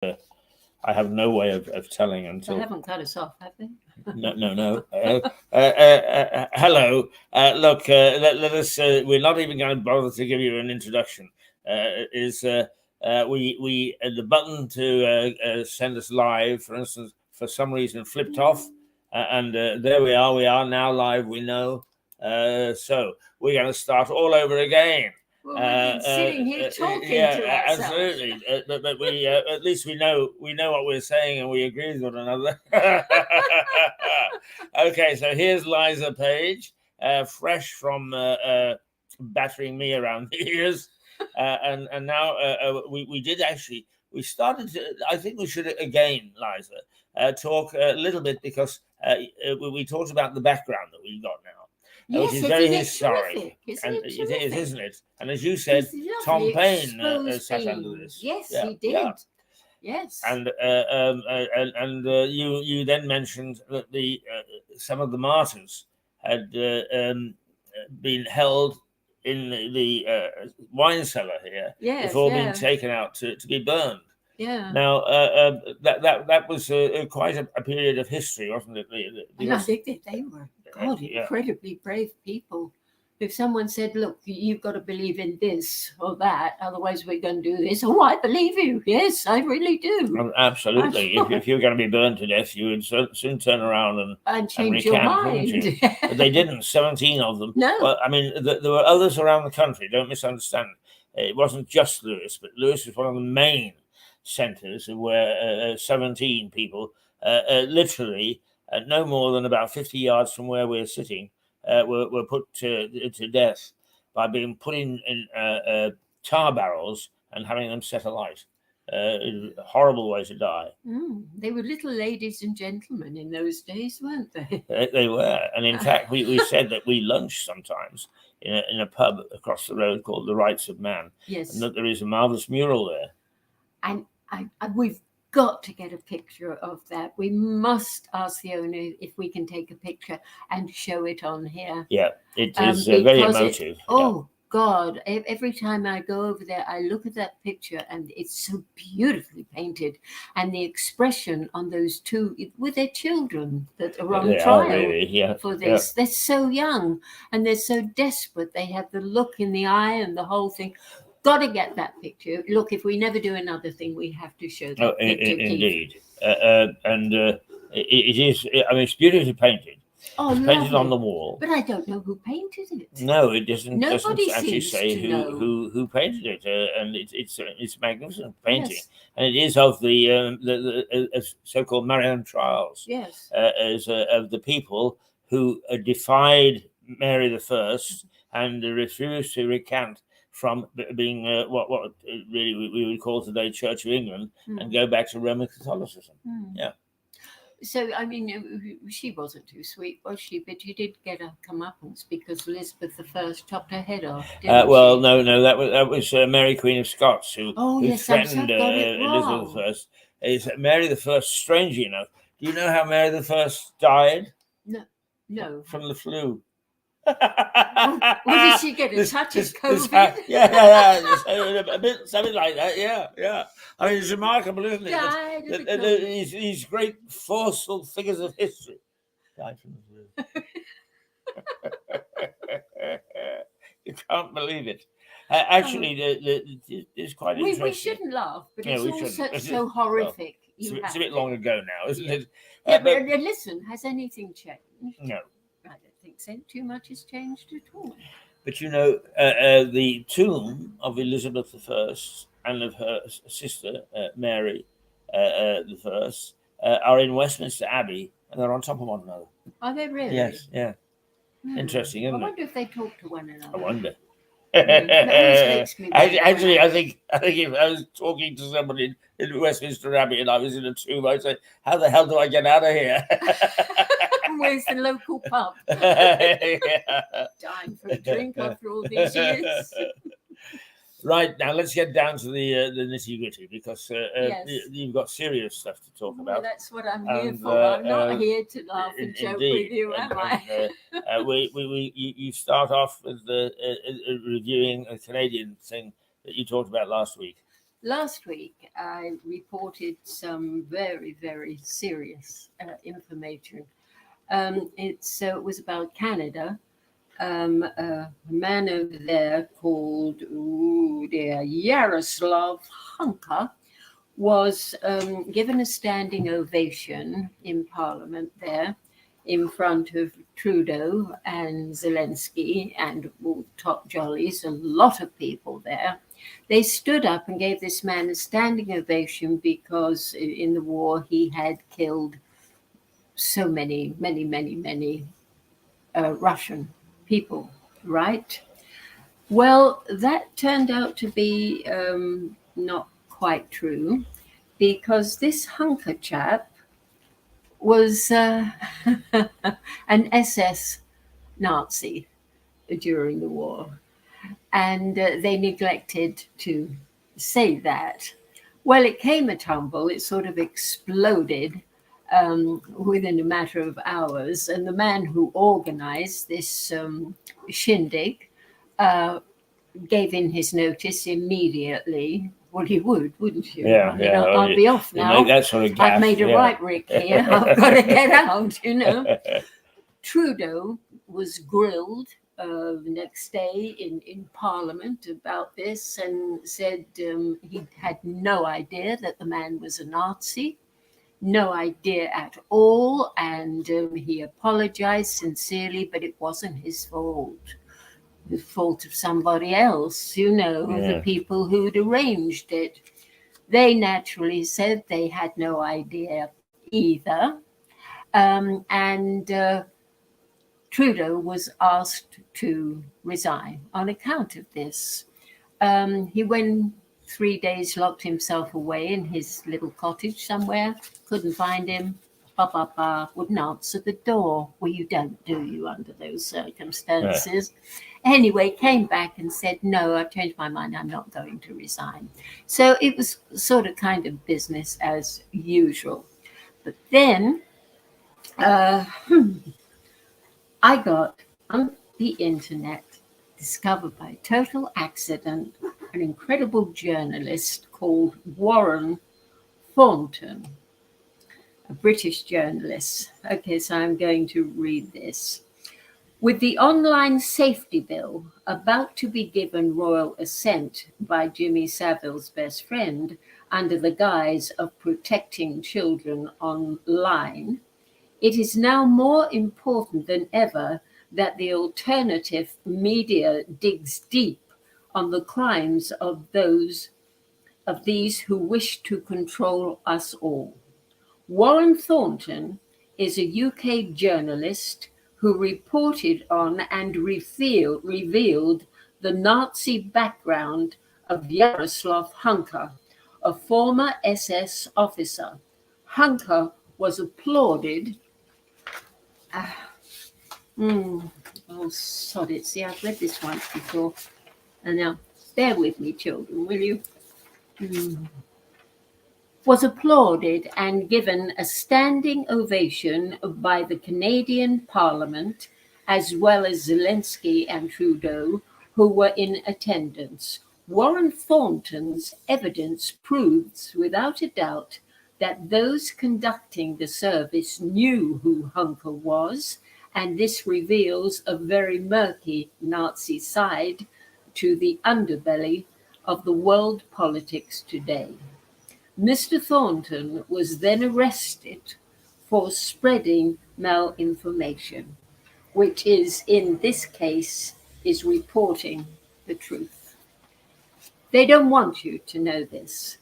I have no way of telling They until. haven't cut us off, have they? No. Hello. Look, let us. We're not even going to bother to give you an introduction. We the button to send us live, for instance, for some reason flipped off, and there we are. We are now live. We know. So we're going to start all over again. Well, we've been sitting here talking to ourselves. Absolutely. But we at least we know what we're saying and we agree with one another. Okay, so here's Liza Page, fresh from battering me around the ears, and now we did actually we started to. I think we should again, Liza, talk a little bit because we talked about the background that we've got now. Yes, which is very historic. It is, isn't it? And as you said, Tom Paine sat under this. Yes, he did. Yeah. Yes. And you then mentioned that some of the martyrs had been held in the wine cellar here before being taken out to be burned. Yeah. Now that was quite a period of history, wasn't it? And I think that they were incredibly brave people. If someone said, "Look, you've got to believe in this or that, otherwise we're going to do this," oh, I believe you. Yes, I really do. Absolutely. If you were going to be burned to death, you would soon turn around and change your mind. You? But they didn't. 17 of them. No. Well, I mean, there were others around the country. Don't misunderstand. It wasn't just Lewis, but Lewis was one of the main centres where 17 people, literally no more than about 50 yards from where we're sitting, were put to death by being put in tar barrels and having them set alight. A horrible way to die. They were little ladies and gentlemen in those days, weren't they? They were. And in fact, we said that we lunch sometimes in a pub across the road called the Rights of Man. Yes. And that there is a marvellous mural there. And we've got to get a picture of that. We must ask the owner if we can take a picture and show it on here. Yeah, it is very emotive. God, every time I go over there, I look at that picture and it's so beautifully painted. And the expression on those two, with their children that are on trial for this. They're so young and they're so desperate. They have the look in the eye and the whole thing. Got to get that picture. Look, if we never do another thing, we have to show that picture. Indeed. It is, I mean, it's beautifully painted. Oh, it's painted on the wall. But I don't know who painted it. No, it doesn't. Nobody doesn't actually say who painted it, and it's magnificent painting, and it is of the so-called Marian trials. Yes, as of the people who defied Mary I and refused to recant from being what really we would call today Church of England and go back to Roman Catholicism. Yeah. So, I mean, she wasn't too sweet, was she? But you did get a comeuppance because Elizabeth I chopped her head off. Well, no, that was Mary Queen of Scots who threatened Elizabeth I. Is Mary I, strangely enough, do you know how Mary I died? No. From the flu. Well, did she get a touch of COVID? A bit, something like that. Yeah. I mean, it's remarkable, isn't it? These great forceful figures of history died from the flu. You can't believe it. Actually, it's quite interesting. We shouldn't laugh, but it's all so horrific. Well, it's a bit long ago now, isn't it? But listen, has anything changed? No. I don't think so. Too much has changed at all. But you know, the tomb of Elizabeth I and of her sister Mary I are in Westminster Abbey, and they're on top of one another. Are they really? Yes. Yeah. Interesting, isn't it? I wonder if they talk to one another. I wonder. Actually, I think if I was talking to somebody in Westminster Abbey and I was in a tomb, I'd say, "How the hell do I get out of here?" Where's the local pub? Yeah. Dying for a drink after all these years. Right, now let's get down to the nitty-gritty because you've got serious stuff to talk about. That's what I'm here for. I'm not here to laugh and joke with you, am I? You start off with reviewing a Canadian thing that you talked about last week. Last week, I reported some very, very serious information. It was about Canada. A man over there called Yaroslav Hunka was given a standing ovation in Parliament there in front of Trudeau and Zelensky and all top jollies, a lot of people there. They stood up and gave this man a standing ovation because in the war he had killed so many Russian people, right? Well, that turned out to be not quite true because this hunker chap was an SS Nazi during the war, and they neglected to say that. Well, it came a tumble, it sort of exploded within a matter of hours, and the man who organized this shindig uh, gave in his notice immediately. Well, you would, wouldn't you? Yeah, I mean, yeah. I'll be off You now. make that sort of gaff, I've made a yeah. right Rick here. I've got to get out, you know. Trudeau was grilled the next day in Parliament about this and said he had no idea that the man was a Nazi, no idea at all, and he apologized sincerely, but it wasn't his fault. The fault of somebody else, you know, Yeah. the people who'd arranged it. They naturally said they had no idea either. And Trudeau was asked to resign on account of this. He went 3 days, locked himself away in his little cottage somewhere, couldn't find him. Wouldn't answer the door. Well, you don't, do you, under those circumstances? Anyway, came back and said, no, I've changed my mind. I'm not going to resign. So it was sort of kind of business as usual. But then I got on the internet, discovered by total accident, an incredible journalist called Warren Thornton, a British journalist. Okay, so I'm going to read this. With the online safety bill about to be given royal assent by Jimmy Savile's best friend under the guise of protecting children online, it is now more important than ever that the alternative media digs deep on the crimes of these who wish to control us all. Warren Thornton is a UK journalist who reported on and revealed the Nazi background of Yaroslav Hunka, a former SS officer. Hunka was applauded. Oh, sod it. See, I've read this once before. And now, bear with me, children, will you? Was applauded and given a standing ovation by the Canadian Parliament, as well as Zelensky and Trudeau, who were in attendance. Warren Thornton's evidence proves without a doubt that those conducting the service knew who Hunker was, and this reveals a very murky Nazi side to the underbelly of the world politics today. Mr. Thornton was then arrested for spreading malinformation, which is, in this case, is reporting the truth. They don't want you to know this.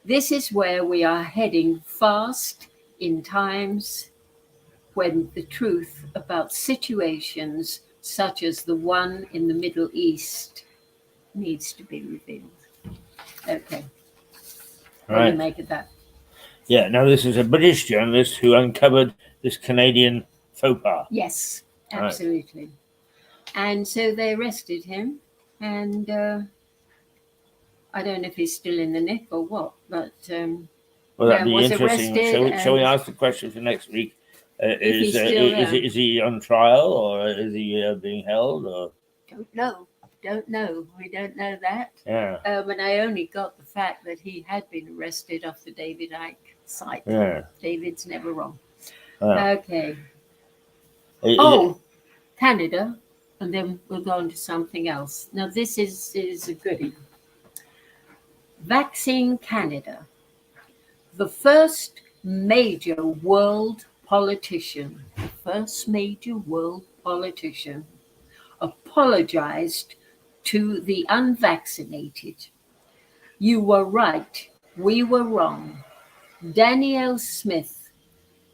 This is where we are heading fast in times when the truth about situations such as the one in the Middle East needs to be revealed. Okay. What do you make of that? Yeah, now this is a British journalist who uncovered this Canadian faux pas. Yes, absolutely. Right. And so they arrested him, and I don't know if he's still in the nick or what, but well, that'd be interesting. Shall we ask the question for next week? Is he on trial, or is he being held? Or don't know. don't know. We don't know that. Yeah. And I only got the fact that he had been arrested off the David Icke site. Yeah. David's never wrong. Yeah. Okay. It- Oh, Canada, and then we'll go on to something else. Now, this is a goodie. Vaccine Canada, the first major world politician, apologized to the unvaccinated. You were right. We were wrong. Danielle Smith,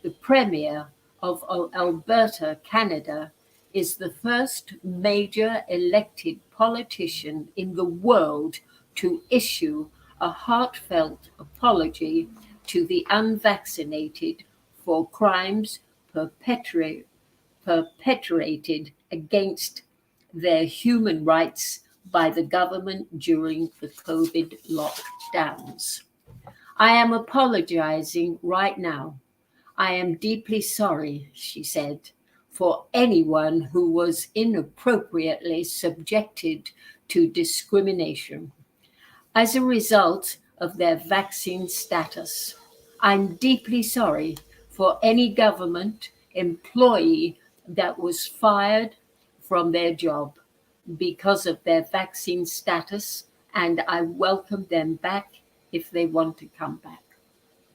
the Premier of Alberta, Canada, is the first major elected politician in the world to issue a heartfelt apology to the unvaccinated for crimes perpetrated against their human rights by the government during the COVID lockdowns. I am apologizing right now. I am deeply sorry, she said, for anyone who was inappropriately subjected to discrimination as a result of their vaccine status. I'm deeply sorry for any government employee that was fired from their job because of their vaccine status, and I welcome them back if they want to come back.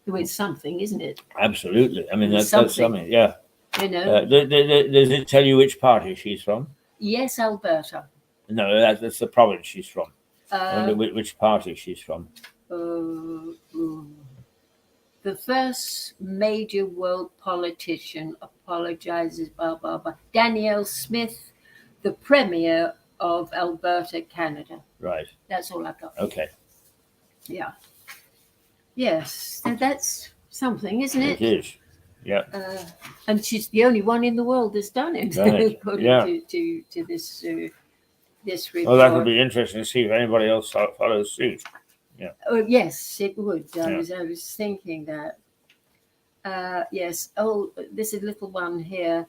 It's something, isn't it? Absolutely. I mean, It's that's something. Yeah. You know? Does it tell you which party she's from? Yes, Alberta. No, that's the province she's from. And Uh, which party she's from? The first major world politician apologizes, blah, blah, blah. Danielle Smith, the Premier of Alberta, Canada. Right. That's all I've got. Okay. Yeah. Yes, that's something, isn't it? It is. Yeah. And she's the only one in the world that's done it, Right. according Yeah. to this report. Well, that would be interesting to see if anybody else follows suit. Yes, it would. I Yeah. was thinking that. Yes. Oh, there's a little one here.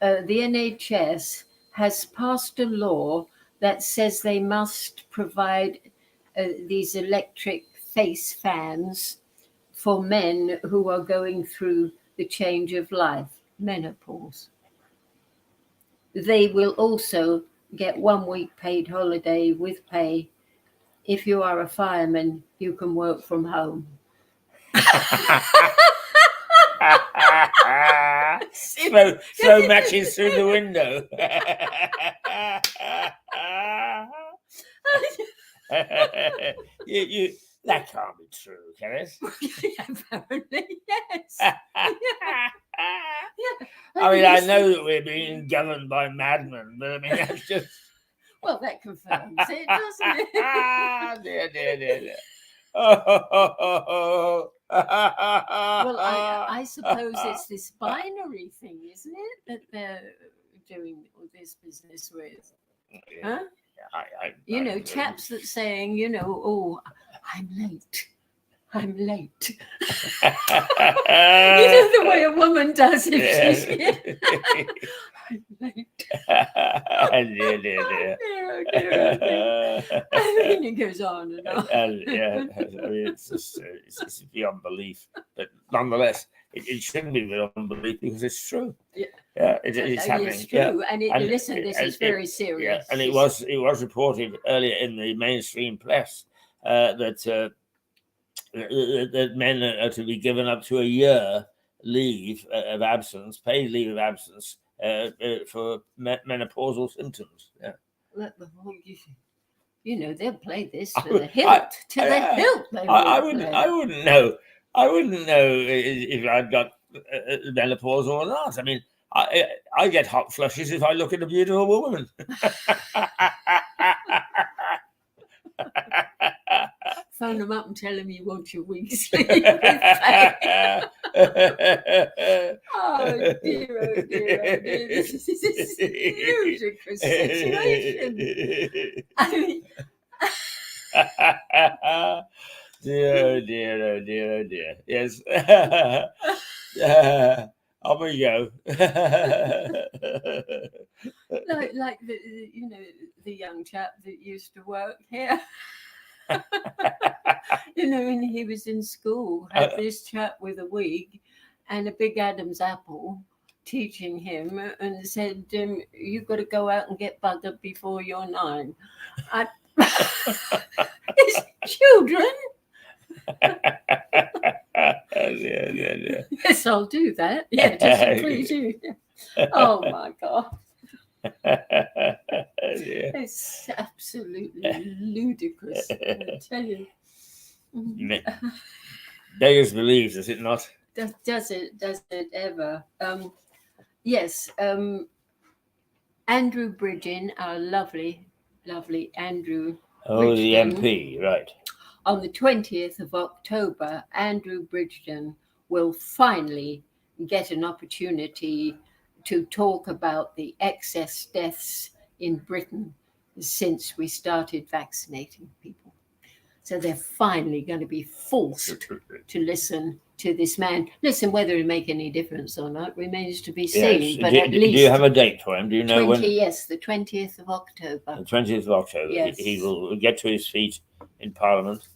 The NHS has passed a law that says they must provide these electric face fans for men who are going through the change of life, menopause. They will also get 1 week paid holiday with pay. If you are a fireman, you can work from home. Throw matches through the window. you that can't be true, can it? Apparently, yes. I mean, I know that we're being governed by madmen, but I mean, that's just. Well, that confirms it, doesn't it? dear. Well, I suppose it's this binary thing, isn't it, that they're doing all this business with? Huh? Chaps that saying, oh, I'm late. I'm late. The way a woman does if she's here. I'm late. Dear. I mean, it goes on and on. I mean, it's just it's beyond belief, but nonetheless, it shouldn't be beyond belief because it's true. Yeah, it's happening. It's true, Yeah. and listen, this is very serious. Yeah, and it was reported earlier in the mainstream press that men are to be given up to a year leave of absence, paid leave of absence for menopausal symptoms. Yeah. They'll play this to the hilt. I wouldn't know. I wouldn't know if I'd got menopause or not. I mean, I get hot flushes if I look at a beautiful woman. Phone them up and tell them you want your week's sleep. Oh dear. This is a ludicrous situation. I mean, dear. Yes. On we go. like the young chap that used to work here. When he was in school, had this chap with a wig and a big Adam's apple teaching him, and said, "You've got to go out and get buggered before you're 9." His children. Yeah. Yes, I'll do that. Yeah, just please do. Oh my God. It's absolutely ludicrous, I tell you. Beggars believe, does it not? Does it ever? Yes. Andrew Bridgen, our lovely Andrew Oh, the Bridgen. MP, right. On the 20th of October, Andrew Bridgen will finally get an opportunity to talk about the excess deaths in Britain since we started vaccinating people. So they're finally going to be forced to listen to this man. Listen, whether it make any difference or not remains to be seen. Yes. But at least, do you have a date for him? Do you know when? Yes, the 20th of October. The 20th of October. Yes. He will get to his feet in Parliament.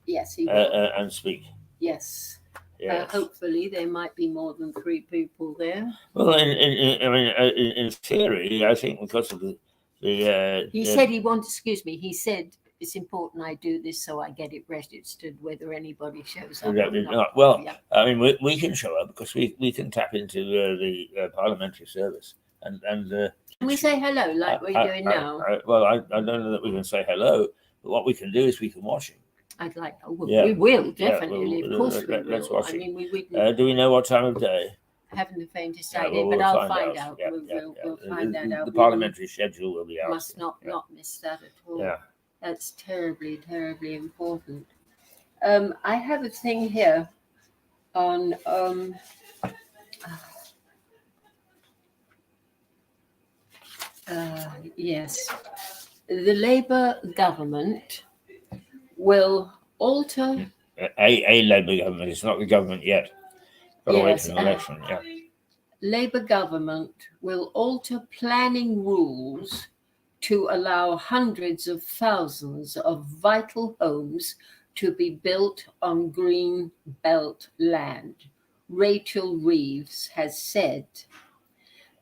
Yes, he will. And speak. Yes. Yes. Hopefully, there might be more than 3 people there. Well, in theory, I think because of the he said he wanted. Excuse me. He said it's important I do this so I get it registered, whether anybody shows up or not. Well, yeah. I mean, we can show up because we can tap into the parliamentary service and can we say hello like we're doing now? I don't know that we can say hello, but what we can do is we can watch him. I'd like. We will definitely. Of course, we will. Let's watch I mean, we wouldn't. Do we know what time of day? Haven't the faintest idea, but I'll find out. We'll find that out. The parliamentary schedule will be out. Must not miss that at all. Yeah. That's terribly important. I have a thing here on yes, the Labour government will alter a Labour government. It's not the government yet. Got to wait for an election. Yeah. Labour government will alter planning rules to allow hundreds of thousands of vital homes to be built on green belt land, Rachel Reeves has said.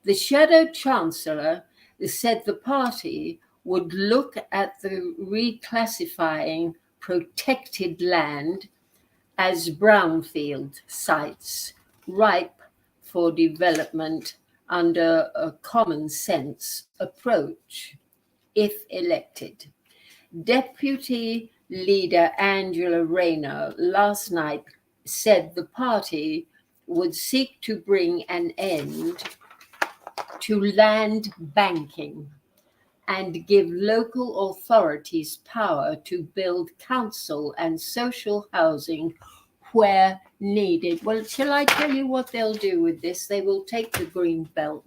The Shadow Chancellor said the party would look at the reclassifying protected land as brownfield sites, ripe for development under a common sense approach, if elected. Deputy Leader Angela Rayner last night said the party would seek to bring an end to land banking and give local authorities power to build council and social housing where needed. Well, shall I tell you what they'll do with this? They will take the green belt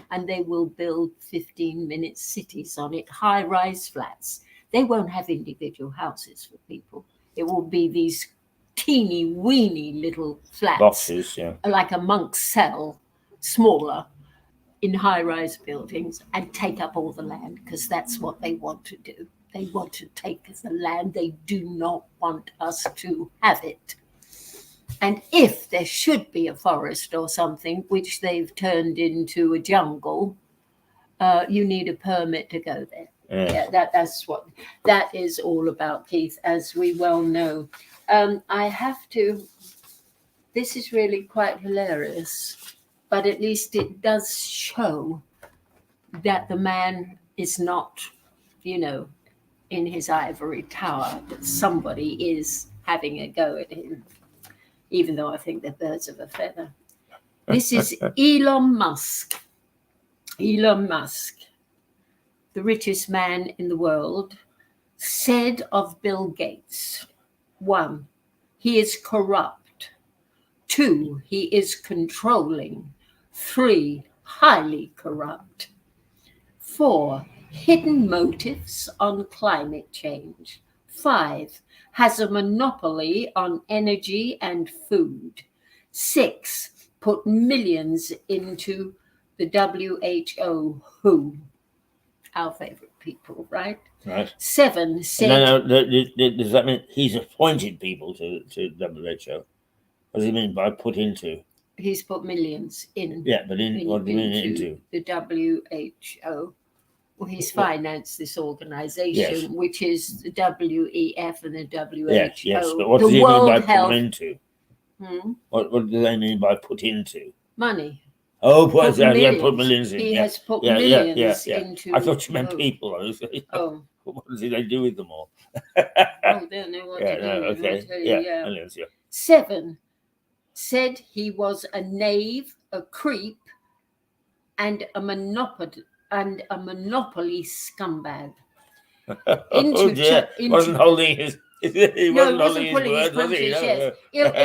and they will build 15-minute cities on it, high-rise flats. They won't have individual houses for people. It will be these teeny-weeny little flats. Boxes, yeah. Like a monk's cell, smaller, in high-rise buildings, and take up all the land, because that's what they want to do. They want to take the land. They do not want us to have it. And if there should be a forest or something, which they've turned into a jungle, you need a permit to go there. Yeah, that's what that is all about, Keith, as we well know. I have to, this is really quite hilarious, but at least it does show that the man is not, in his ivory tower, that somebody is having a go at him, even though I think they're birds of a feather. This is Elon Musk. Elon Musk, the richest man in the world, said of Bill Gates, 1, he is corrupt. 2, he is controlling. 3, highly corrupt. 4, hidden motives on climate change. 5, has a monopoly on energy and food. 6, put millions into the WHO. our favorite people, right? Right. 7 said. No, does that mean he's appointed people to WHO? What does he mean by put into? He's put millions in. Yeah, but what do you mean into? The WHO. Well, he's financed this organization, Yes. which is the WEF and the WHO. Yes, but what the does he mean World by Health. put into? What do they mean by put into? Money. Oh, put millions in. He has put millions into. I thought you meant people. Oh. What did they do with them all? Oh, they don't know what to do. No, okay. Millions, 7 said he was a knave, a creep, and a monopoly scumbag. Oh dear, wasn't holding his. He wasn't holding his words, was he? Yes.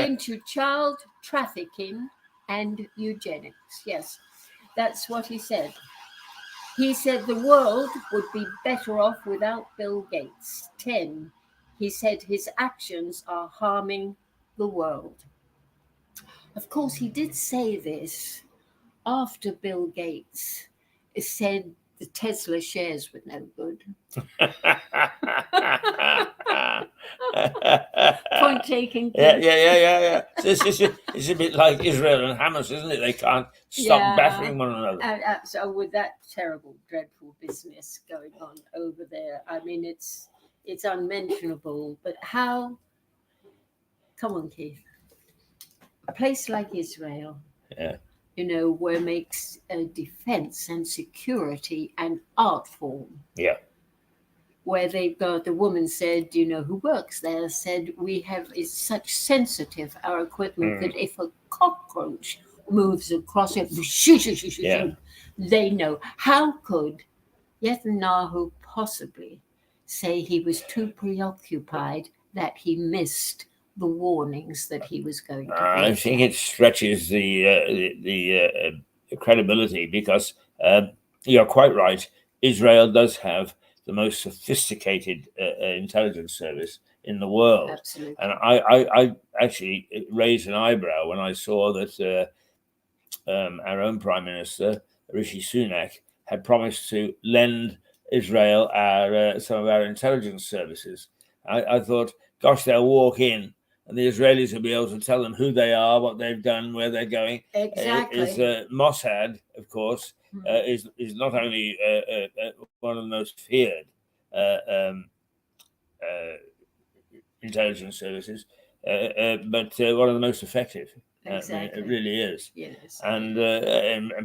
Into child trafficking and eugenics. Yes, that's what he said. He said the world would be better off without Bill Gates. 10. He said his actions are harming the world. Of course, he did say this after Bill Gates said the Tesla shares were no good. Point taken. Yeah. It's a bit like Israel and Hamas, isn't it? They can't stop battering one another. So with that terrible, dreadful business going on over there, I mean, it's unmentionable. But how? Come on, Keith. A place like Israel. Yeah. Where makes defense and security an art form. Yeah. Where they've got, the woman said, who works there, said, it's such sensitive, our equipment, that if a cockroach moves across it, they know. How could Netanyahu possibly say he was too preoccupied that he missed the warnings that he was going to I think it stretches the credibility, because you're quite right. Israel does have the most sophisticated intelligence service in the world. Absolutely. And I actually raised an eyebrow when I saw that our own Prime Minister, Rishi Sunak, had promised to lend Israel some of our intelligence services. I thought, gosh, they'll walk in and the Israelis will be able to tell them who they are, what they've done, where they're going. Exactly. Mossad, of course, is not only one of the most feared intelligence services, but one of the most effective. Exactly. It really is. Yes. And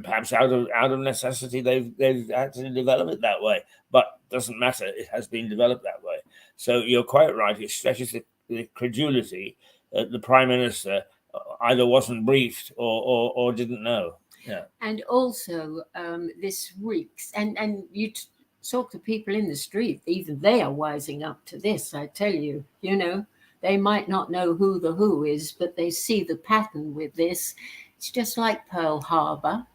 perhaps out of necessity, they've had to develop it that way. But doesn't matter; it has been developed that way. So you're quite right. It stretches the credulity. The Prime Minister either wasn't briefed or didn't know. Yeah. And also, this reeks. And you talk to people in the street; even they are wising up to this. I tell you, They might not know who the who is, but they see the pattern with this. It's just like Pearl Harbor.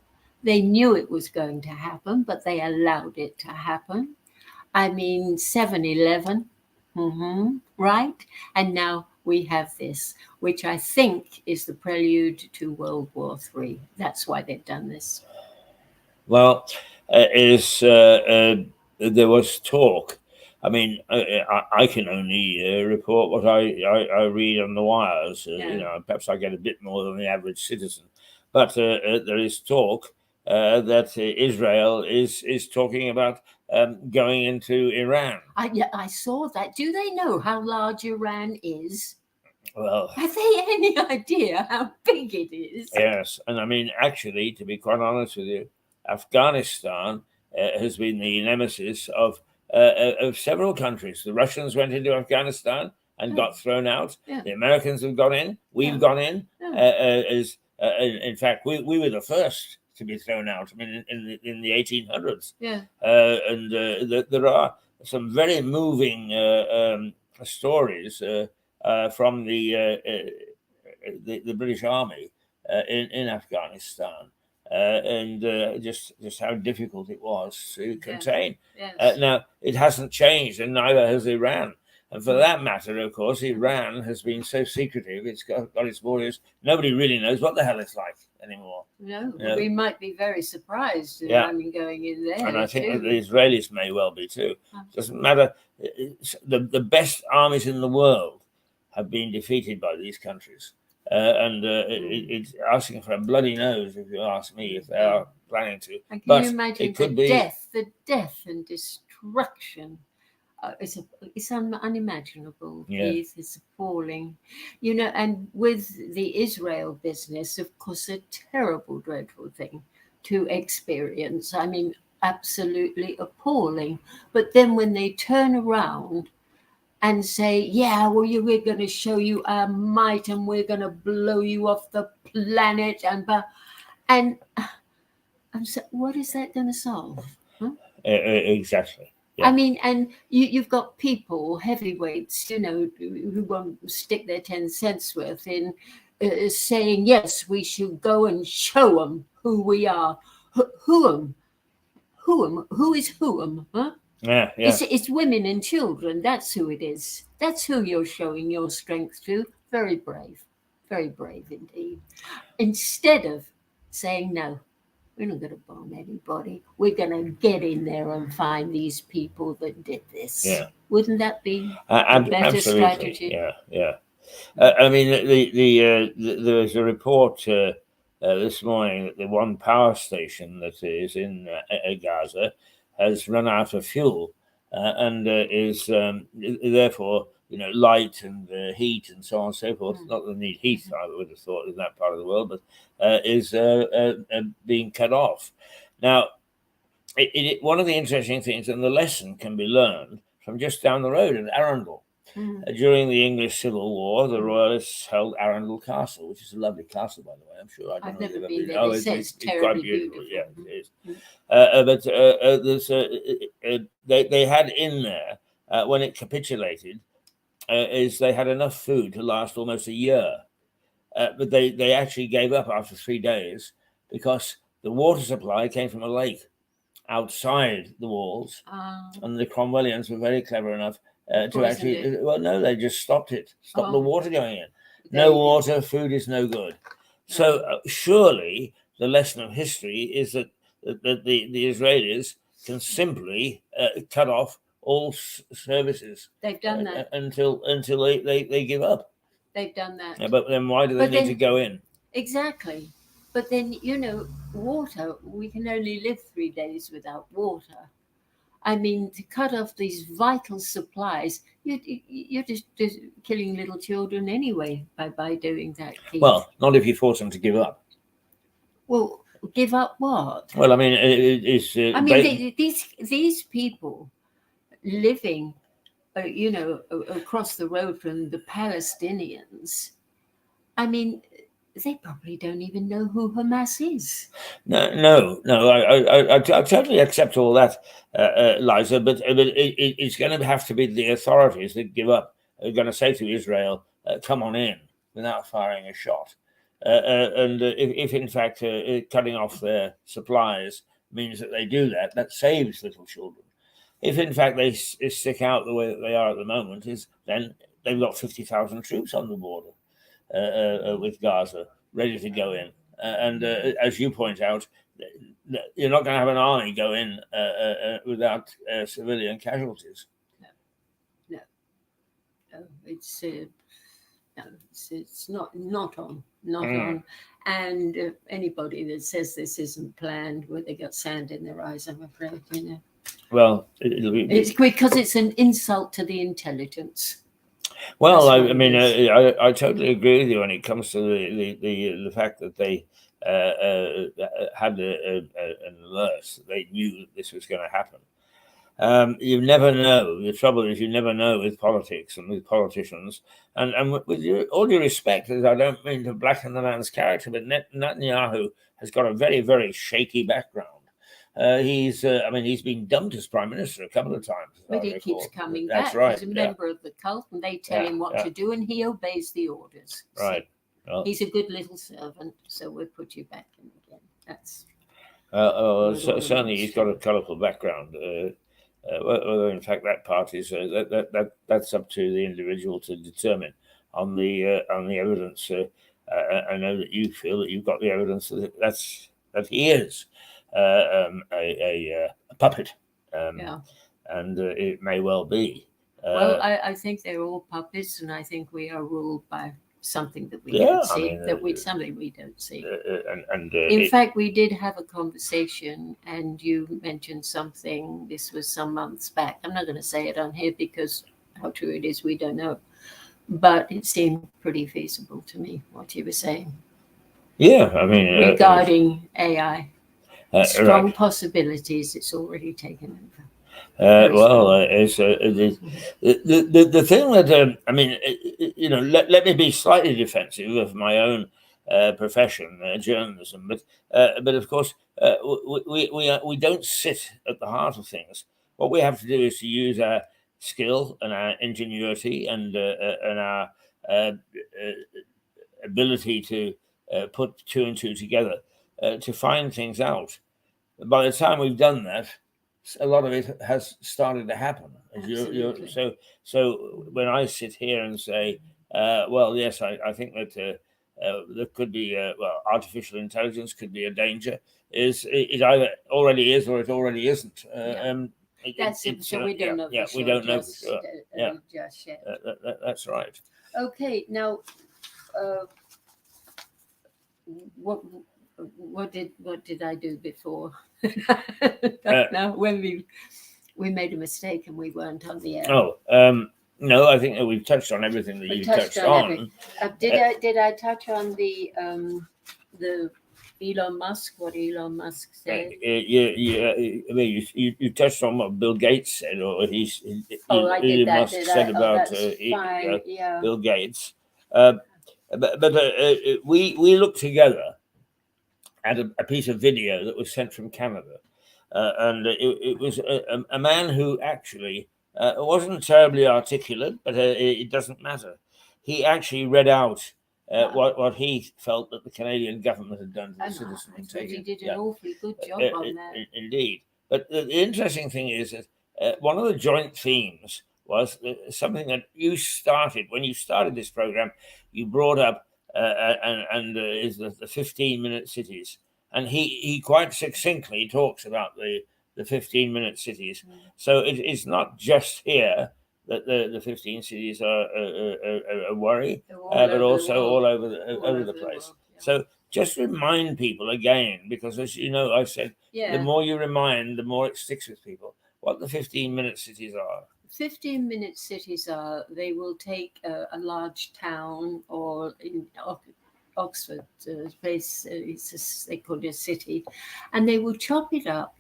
They knew it was going to happen, but they allowed it to happen. I mean, 7/11, right? And now we have this, which I think is the prelude to World War III. That's why they've done this. Well, there was talk. I mean, I can only report what I read on the wires. Perhaps I get a bit more than the average citizen, but there is talk that Israel is talking about going into Iran. I saw that. Do they know how large Iran is? Well, have they any idea how big it is? Yes, and I mean, actually, to be quite honest with you, Afghanistan has been the nemesis of several countries. The Russians went into Afghanistan and got thrown out. Yeah. The Americans have gone in. We've gone in. In fact, we were the first to be thrown out. I mean, in the 1800s. Yeah. And there are some very moving stories from the British Army in Afghanistan. And just how difficult it was to contain. Yes. Now, it hasn't changed, and neither has Iran. And for that matter, of course, Iran has been so secretive. It's got its borders. Nobody really knows what the hell it's like anymore. No, You know? we might be very surprised. Yeah. I mean, going in there. And I think that too. the Israelis may well be too. Doesn't matter. The best armies in the world have been defeated by these countries. It's asking for a bloody nose, if you ask me, if they are planning to. And can But you imagine it could the be death and destruction? It's unimaginable. Yeah. It's appalling, you know. And with the Israel business, of course, a terrible, dreadful thing to experience. I mean, absolutely appalling. But then when they turn around and say, "Yeah, well, we're going to show you our might, and we're going to blow you off the planet," and I'm so, what is that going to solve? Huh? Exactly. Yeah. I mean, and you've got people, heavyweights, you know, who won't stick their 10 cents worth in saying, yes, we should go and show them who we are. Who is whom? Huh? Yeah. It's women and children. That's who it is. That's who you're showing your strength to. Very brave indeed. Instead of saying, no, we're not going to bomb anybody. We're going to get in there and find these people that did this. Yeah. Wouldn't that be a better strategy? Yeah. I mean, there was a report this morning that the one power station that is in Gaza has run out of fuel and is therefore, you know, light and heat and so on and so forth. Not that they need heat, I would have thought, in that part of the world, but is being cut off. Now, one of the interesting things, and the lesson can be learned from just down the road in Arundel. During the English Civil War, the Royalists held Arundel Castle, which is a lovely castle, by the way. I'm sure I've never been there. It's quite beautiful. Yeah, it is. They had in there when it capitulated, is they had enough food to last almost a year, but they actually gave up after 3 days because the water supply came from a lake outside the walls, and the Cromwellians were very clever enough to actually, well, no, they just stopped the water going in. No water, food is no good. So surely the lesson of history is that the Israelis can simply cut off all services. They've done that until they give up. They've done that. Yeah, but then why do they need to go in? Exactly. But then, you know, water, we can only live 3 days without water. I mean, to cut off these vital supplies, you're just killing little children anyway by doing that, Keith. Well, not if you force them to give up. Well, give up what? Well, I mean, it's... these people living, you know, across the road from the Palestinians, I mean, they probably don't even know who Hamas is. No. I totally accept all that, Liza, but it's going to have to be the authorities that give up. Are going to say to Israel, "Come on in," without firing a shot. And if in fact cutting off their supplies means that they do that, that saves little children. If in fact they stick out the way that they are at the moment, then they've got 50,000 troops on the border. With Gaza, ready to go in. And as you point out, you're not going to have an army go in without civilian casualties. No. It's not on. And anybody that says this isn't planned, well, they got sand in their eyes, I'm afraid, you know. Well, it's because it's an insult to the intelligence. Well, I mean, I totally agree with you when it comes to the fact that they had an alert. They knew that this was going to happen. You never know. The trouble is, you never know with politics and with politicians. And with all due respect, as I don't mean to blacken the man's character, but Netanyahu has got a very, very shaky background. He's been dumped as prime minister a couple of times. But he keeps coming back. That's right. He's a member of the cult, and they tell him what to do, and he obeys the orders. Right. So well, he's a good little servant, so we'll put you back in again. That's certainly he's got a colourful background. Whether in fact that part is that's up to the individual to determine on the evidence. I know that you feel that you've got the evidence that he is a puppet, Yeah. and it may well be. Well, I think they're all puppets, and I think we are ruled by something that we Yeah, don't I see, mean, something we don't see. and In fact, we did have a conversation, and you mentioned something. This was some months back. I'm not going to say it on here because how true it is, we don't know. But it seemed pretty feasible to me what you were saying yeah, I mean, regarding AI. Strong right. possibilities. It's already taken over. It's the thing that I mean, let me be slightly defensive of my own profession, journalism, but of course, we don't sit at the heart of things. What we have to do is to use our skill and our ingenuity and our uh, ability to put two and two together to find things out. By the time we've done that, a lot of it has started to happen. Absolutely. So when I sit here and say, well, yes, I think that there could be artificial intelligence could be a danger. It either already is or it already isn't. Yeah. That's it. So we don't know for sure. We don't know for sure. Yeah, Just yet. that's right. Okay. Now, uh, what what did I do before? Now, when we made a mistake and we weren't on the air. Oh, no, I think that we've touched on everything that you touched on. Did I touch on the Elon Musk? What Elon Musk said? Yeah. I mean, you touched on what Bill Gates said, or I did that. Musk said about That's fine. Yeah. Bill Gates. But we looked together at a piece of video that was sent from Canada, and it was a man who actually wasn't terribly articulate, but it doesn't matter. He actually read out what he felt that the Canadian government had done to the citizen. I thought he did an awfully good job on that. Indeed. But the interesting thing is that one of the joint themes was something that you started when you started this program. You brought up is the 15-minute cities, and he quite succinctly talks about the 15-minute cities. So it's not just here that the 15 cities are a worry, but also all over the place. World, yeah. So just remind people again, because as you know, I said, the more you remind, the more it sticks with people, what the 15-minute cities are. 15-minute cities are, they will take a large town, or in Oxford, place, they call it a city, and they will chop it up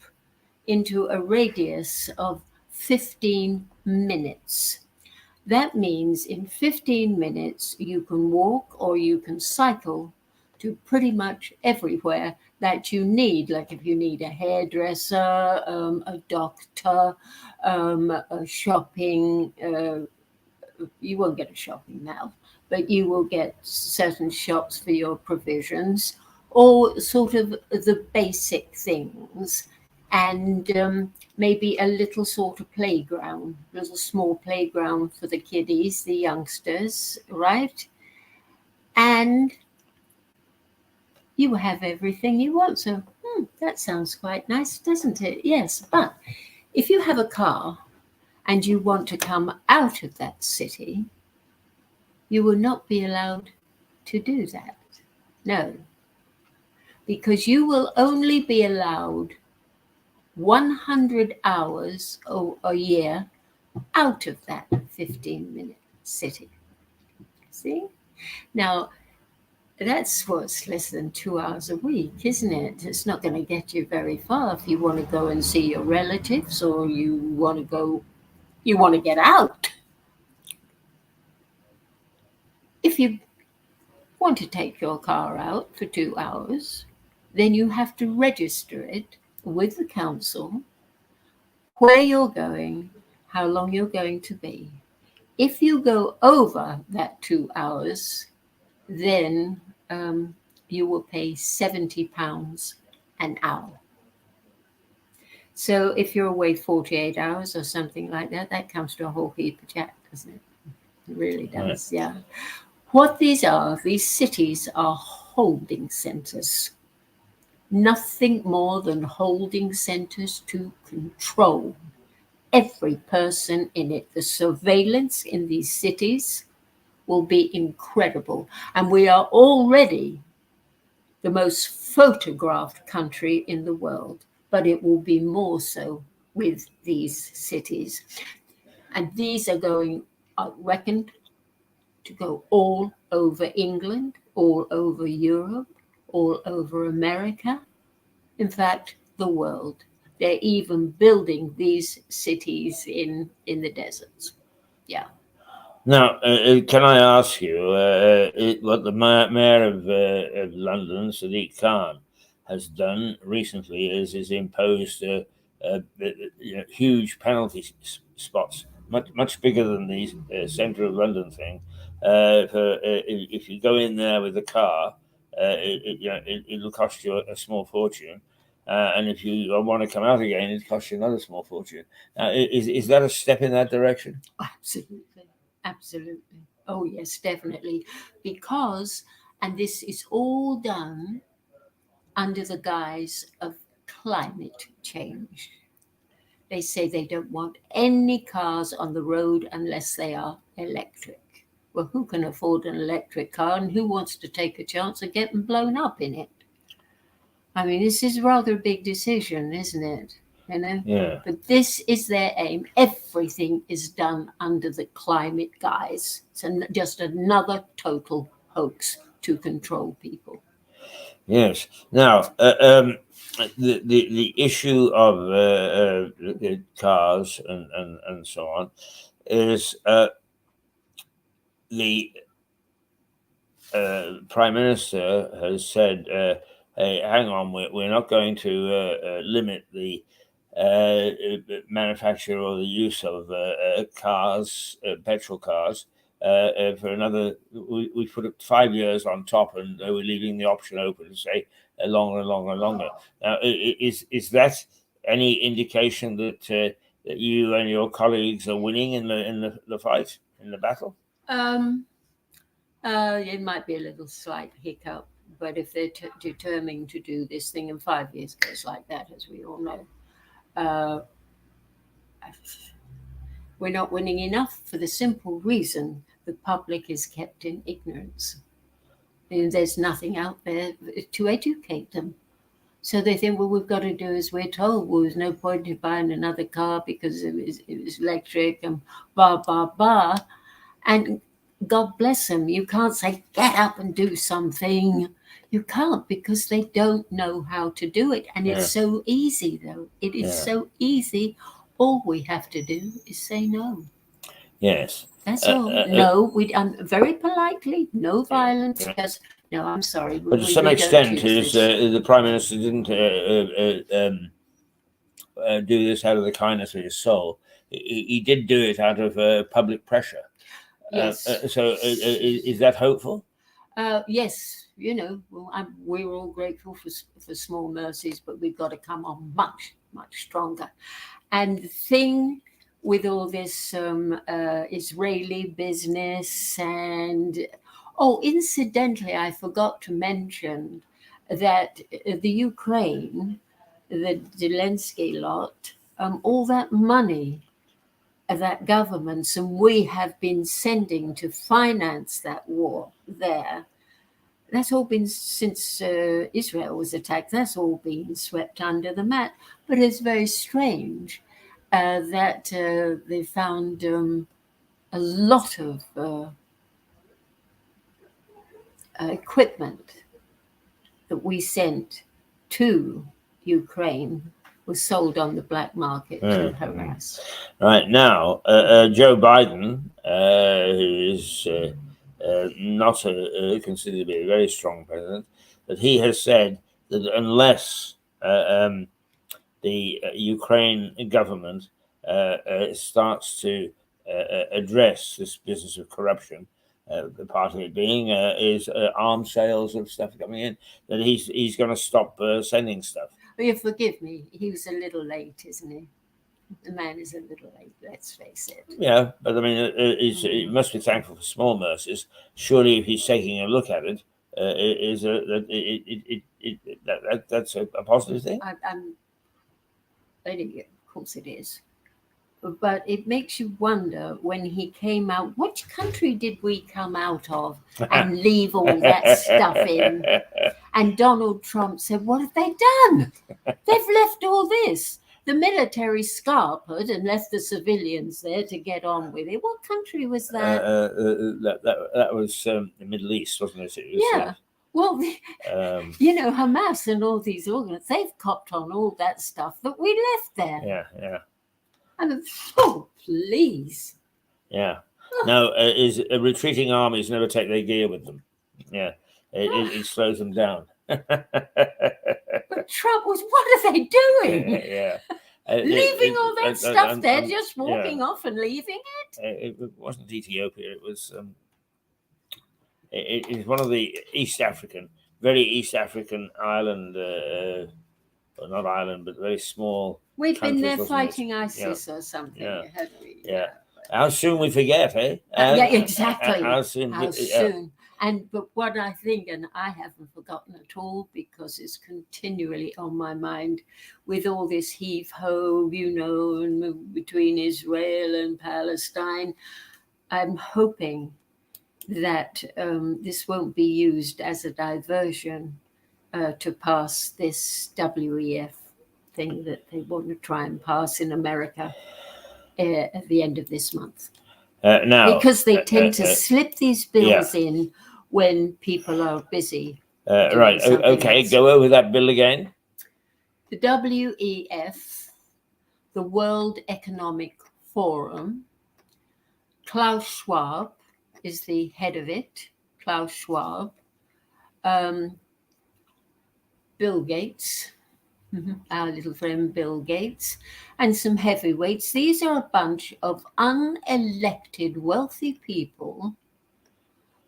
into a radius of 15 minutes. That means in 15 minutes, you can walk or you can cycle to pretty much everywhere that you need. Like if you need a hairdresser, a doctor, a shopping, you won't get a shopping now, but you will get certain shops for your provisions, or sort of the basic things. And maybe a little sort of playground, little small playground for the kiddies, the youngsters, right? And you have everything you want. So that sounds quite nice, doesn't it? Yes. But if you have a car and you want to come out of that city, you will not be allowed to do that. No. Because you will only be allowed 100 hours a year out of that 15-minute city. See? Now, that's what's less than 2 hours a week, isn't it? It's not going to get you very far if you want to go and see your relatives, or you want to get out. If you want to take your car out for 2 hours, then you have to register it with the council, where you're going, how long you're going to be. If you go over that 2 hours, then you will pay £70 an hour. So if you're away 48 hours or something like that, that comes to a whole heap of jack, doesn't it? It really does, yeah. What these cities are holding centers. Nothing more than holding centers to control every person in it. The surveillance in these cities will be incredible. And we are already the most photographed country in the world, but it will be more so with these cities. And these are going, reckoned to go all over England, all over Europe, all over America, in fact, the world. They're even building these cities in the deserts. Yeah. Now, can I ask you what the mayor of London, Sadiq Khan, has done recently is imposed huge penalty spots, much bigger than the centre of London thing. If you go in there with a car, it'll cost you a small fortune. And if you want to come out again, it costs you another small fortune. Is that a step in that direction? Absolutely. Absolutely. Oh, yes, definitely. Because, and this is all done under the guise of climate change. They say they don't want any cars on the road unless they are electric. Well, who can afford an electric car and who wants to take a chance of getting blown up in it? I mean, this is rather a big decision, isn't it? You know? Yeah. But this is their aim. Everything is done under the climate guise. It's just another total hoax to control people. Yes. Now, the issue of the cars and so on is the Prime Minister has said, "Hey, hang on, we're not going to limit the manufacture or the use of cars, petrol cars." For another, we put it 5 years on top, and we're leaving the option open to say longer and longer and longer. Now, is that any indication that you and your colleagues are winning in the fight, in the battle? It might be a little slight hiccup, but if they're determined to do this thing, and 5 years goes like that, as we all know, uh, we're not winning enough for the simple reason the public is kept in ignorance. And there's nothing out there to educate them. So they think, well, we've got to do as we're told. Well, there's no point in buying another car because it was electric and blah, blah, blah. And God bless them. You can't say, get up and do something. You can't because they don't know how to do it. And it's so easy, though. It is so easy. All we have to do is say no. Yes. That's all. No, we very politely, no violence. Just no. I'm sorry. But to some extent, the Prime Minister didn't do this out of the kindness of his soul. He did do it out of public pressure. Yes. So is that hopeful? Yes. You know, well, we're all grateful for small mercies, but we've got to come on much, much stronger. And the thing with all this Israeli business and incidentally, I forgot to mention that the Ukraine, the Zelensky lot, all that money that governments and we have been sending to finance that war there, that's all been since Israel was attacked. That's all been swept under the mat. But it's very strange that they found a lot of equipment that we sent to Ukraine was sold on the black market to harass. Right now, Joe Biden, who is not considered to be a very strong president, but he has said that unless the Ukraine government starts to address this business of corruption, the part of it being is arms sales of stuff coming in, that he's going to stop sending stuff. you forgive me. He was a little late, isn't he? The man is a little late. Let's face it. Yeah, but I mean, he must be thankful for small mercies. Surely, if he's taking a look at it, that's a positive thing. I'm of course it is. But it makes you wonder when he came out, which country did we come out of and leave all that stuff in? And Donald Trump said, what have they done? They've left all this. The military scarpered and left the civilians there to get on with it. What country was that? That was the Middle East, wasn't it? It was, Yeah. Well, Hamas and all these organs, they've copped on all that stuff that we left there. Yeah, yeah. And oh, please. Yeah. No, retreating armies never take their gear with them. Yeah. It slows them down. But Trump was, what are they doing? Yeah. Leaving all that stuff there, just walking off and leaving it? It wasn't Ethiopia. It was it is one of the very East African island, well, not island, but very small. We've been there fighting ISIS or something, haven't we? Yeah. How soon we forget, eh? Yeah, exactly. How soon? But what I think, and I haven't forgotten at all because it's continually on my mind with all this heave-ho, and between Israel and Palestine, I'm hoping that this won't be used as a diversion to pass this WEF thing that they want to try and pass in America at the end of this month. Now, because they tend to slip these bills in when people are busy. Right. Okay. Else. Go over that bill again. The WEF, the World Economic Forum. Klaus Schwab is the head of it. Klaus Schwab. Bill Gates. Our little friend Bill Gates, and some heavyweights. These are a bunch of unelected wealthy people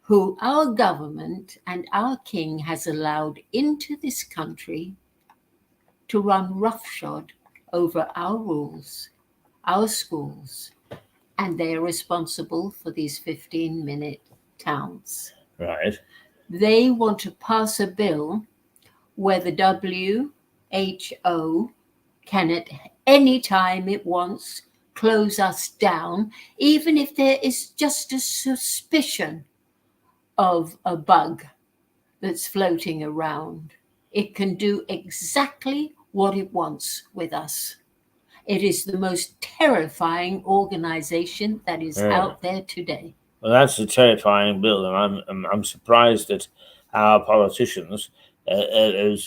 who our government and our king has allowed into this country to run roughshod over our rules, our schools, and they're responsible for these 15-minute towns. Right. They want to pass a bill where the WHO can at any time it wants close us down, even if there is just a suspicion of a bug that's floating around. It can do exactly what it wants with us. It is the most terrifying organization that is out there today. Well, that's a terrifying bill, and I'm surprised that our politicians, as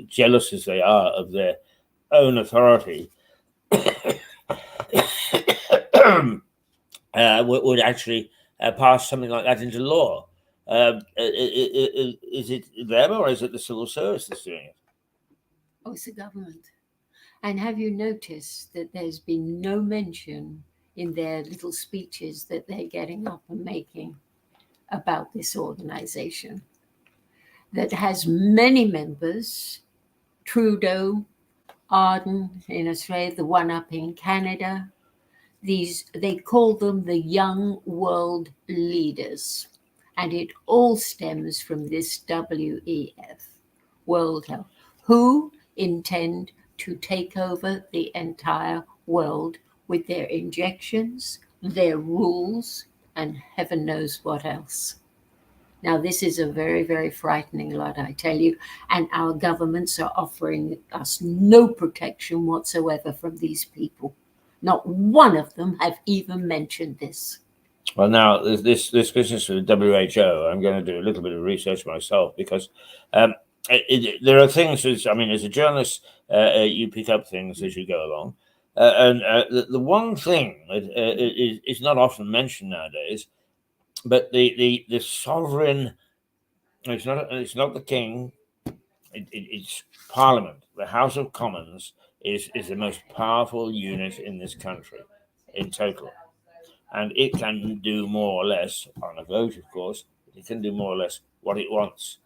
jealous as they are of their own authority, would actually pass something like that into law. Is it them or is it the civil service that's doing it? Oh, it's the government. And have you noticed that there's been no mention in their little speeches that they're getting up and making about this organization that has many members? Trudeau, Arden in Australia, the one up in Canada. They call them the young world leaders. And it all stems from this WEF, World Health, who intend to take over the entire world with their injections, their rules, and heaven knows what else. Now, this is a very, very frightening lot, I tell you, and our governments are offering us no protection whatsoever from these people. Not one of them have even mentioned this. Well, now, this business with the WHO, I'm going to do a little bit of research myself because there are things, as a journalist, you pick up things as you go along. And the one thing that is not often mentioned nowadays, but the sovereign, it's not the king, it's Parliament. The House of Commons is the most powerful unit in this country in total. And it can do more or less, on a vote, of course, it can do more or less what it wants.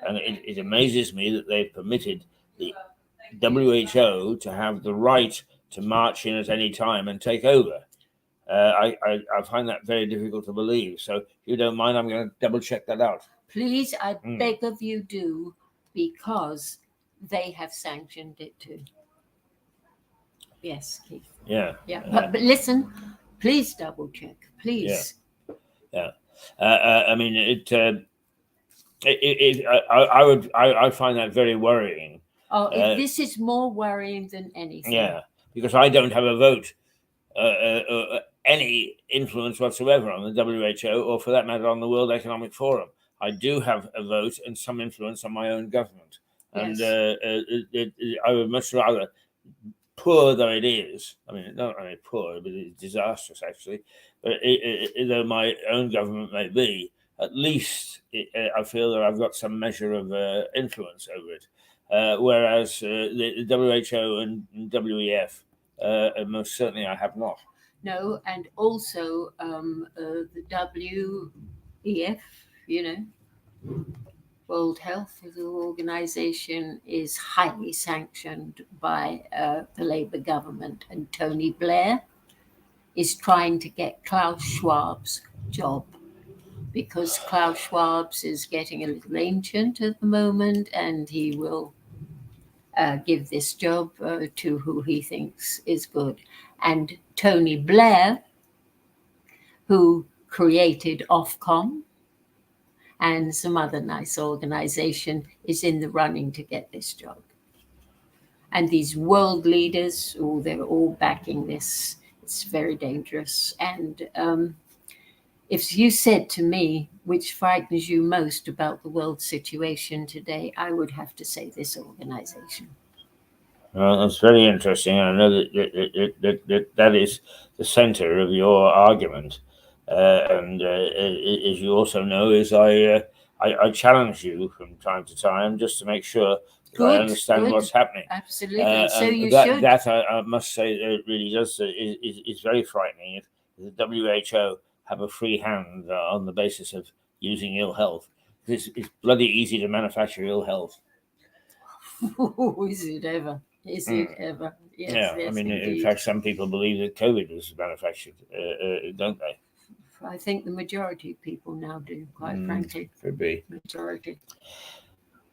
And it amazes me that they've permitted the WHO to have the right to march in at any time and take over. I find that very difficult to believe. So if you don't mind, I'm going to double check that out. Please, I beg of you do, because they have sanctioned it too. Yes, Keith. Yeah. But listen, please double check, please. Yeah. I mean, I find that very worrying. Oh, this is more worrying than anything. Yeah, because I don't have a vote, any influence whatsoever on the WHO, or for that matter on the World Economic Forum. I do have a vote and some influence on my own government, and I would much rather, poor though it is, I mean, not only poor, but it's disastrous actually, but though my own government may be, at least I feel that I've got some measure of influence over it. Whereas the WHO and WEF, most certainly I have not. No, and also the WEF, World Health Organization, is highly sanctioned by the Labour government, and Tony Blair is trying to get Klaus Schwab's job, because Klaus Schwab's is getting a little ancient at the moment, and he will give this job to who he thinks is good. And Tony Blair, who created Ofcom and some other nice organization, is in the running to get this job. And these world leaders, they're all backing this. It's very dangerous. And if you said to me, which frightens you most about the world situation today, I would have to say this organization. Well, that's very interesting. I know that is the center of your argument. And as you also know, is I challenge you from time to time just to make sure that I understand what's happening. Absolutely. So you should. That I must say, it really does is very frightening. If the WHO have a free hand on the basis of using ill health, it's bloody easy to manufacture ill health. Is it ever? Is it ever? Yes, yeah, yes, I mean, indeed. In fact, some people believe that COVID was manufactured, don't they? I think the majority of people now do, quite frankly. Could be. Majority.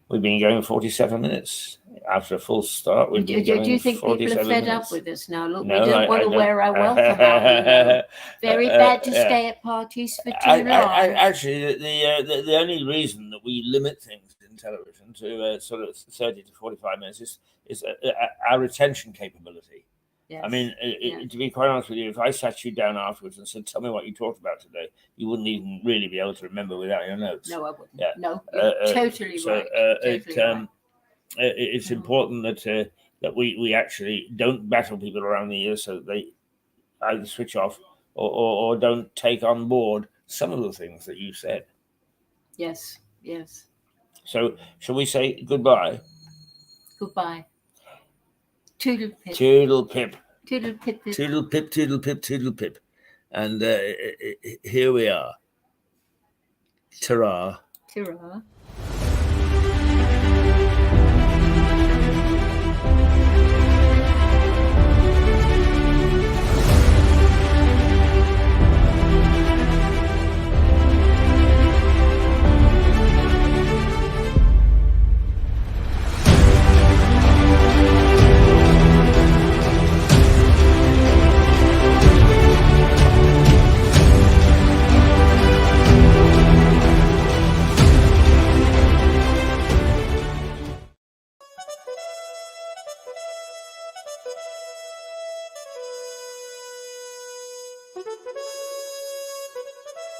We've been going 47 minutes after a full start. Do you think people are fed up with us now? Look, no, we don't want to wear our welcome out. Very bad to stay at parties for too long. Actually, the only reason that we limit things in television to sort of 30 to 45 minutes is our retention capability. Yes. I mean, to be quite honest with you, if I sat you down afterwards and said, "Tell me what you talked about today," you wouldn't even really be able to remember without your notes. No, I wouldn't. Yeah. No, you're totally right. Totally it's important that we actually don't battle people around the ears so that they either switch off or don't take on board some of the things that you said. Yes, yes. So, shall we say goodbye? Goodbye. Toodle pip. Toodle pip. Toodle pip. Toodle pip, toodle pip, toodle pip. And here we are. Ta-ra. Ta-ra.